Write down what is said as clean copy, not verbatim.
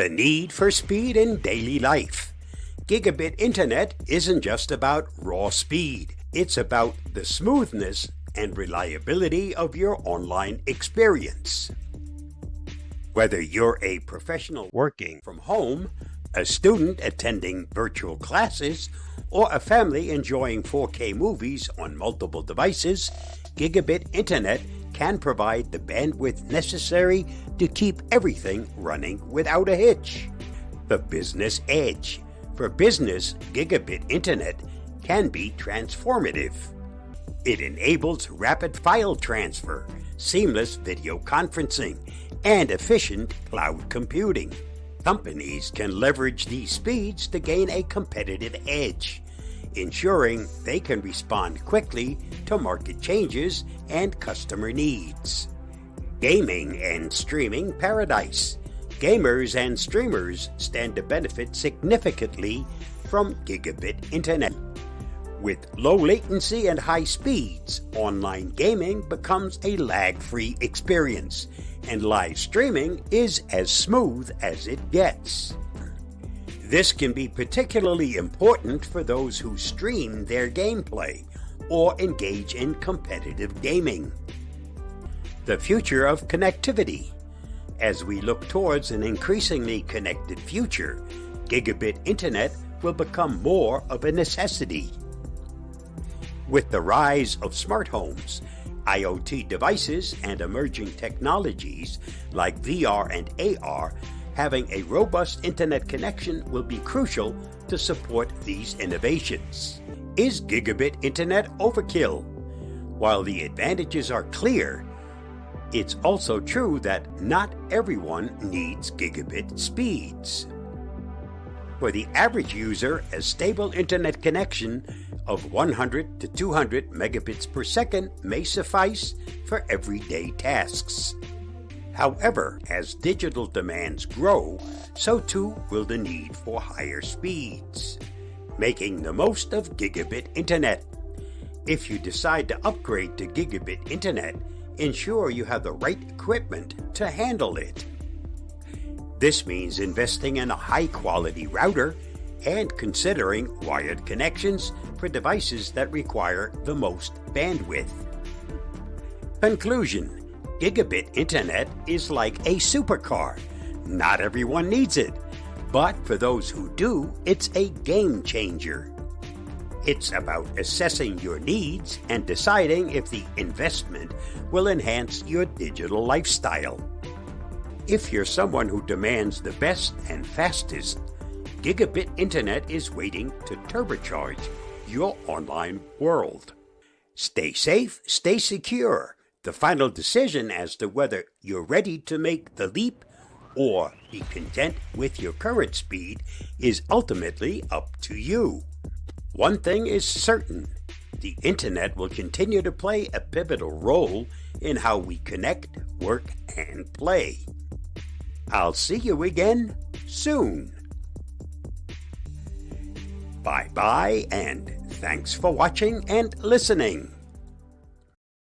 The need for speed in daily life. Gigabit Internet isn't just about raw speed. It's about the smoothness and reliability of your online experience. Whether you're a professional working from home, a student attending virtual classes, or a family enjoying 4K movies on multiple devices, Gigabit Internet can provide the bandwidth necessary to keep everything running without a hitch. The business edge. For business, Gigabit Internet can be transformative. It enables rapid file transfer, seamless video conferencing, and efficient cloud computing. Companies can leverage these speeds to gain a competitive edge, ensuring they can respond quickly to market changes and customer needs. Gaming and streaming paradise. Gamers and streamers stand to benefit significantly from Gigabit Internet. With low latency and high speeds, online gaming becomes a lag-free experience, and live streaming is as smooth as it gets. This can be particularly important for those who stream their gameplay or engage in competitive gaming. The future of connectivity. As we look towards an increasingly connected future, Gigabit Internet will become more of a necessity. With the rise of smart homes, IoT devices, and emerging technologies like VR and AR, having a robust internet connection will be crucial to support these innovations. Is Gigabit Internet overkill? While the advantages are clear, it's also true that not everyone needs gigabit speeds. For the average user, a stable internet connection of 100 to 200 megabits per second may suffice for everyday tasks. However, as digital demands grow, so too will the need for higher speeds. Making the most of Gigabit Internet. If you decide to upgrade to Gigabit Internet, ensure you have the right equipment to handle it. This means investing in a high-quality router and considering wired connections for devices that require the most bandwidth. Conclusion. Gigabit Internet is like a supercar. Not everyone needs it, but for those who do, it's a game changer. It's about assessing your needs and deciding if the investment will enhance your digital lifestyle. If you're someone who demands the best and fastest, Gigabit Internet is waiting to turbocharge your online world. Stay safe, stay secure. The final decision as to whether you're ready to make the leap or be content with your current speed is ultimately up to you. One thing is certain, the Internet will continue to play a pivotal role in how we connect, work, and play. I'll see you again soon. Bye-bye, and thanks for watching and listening.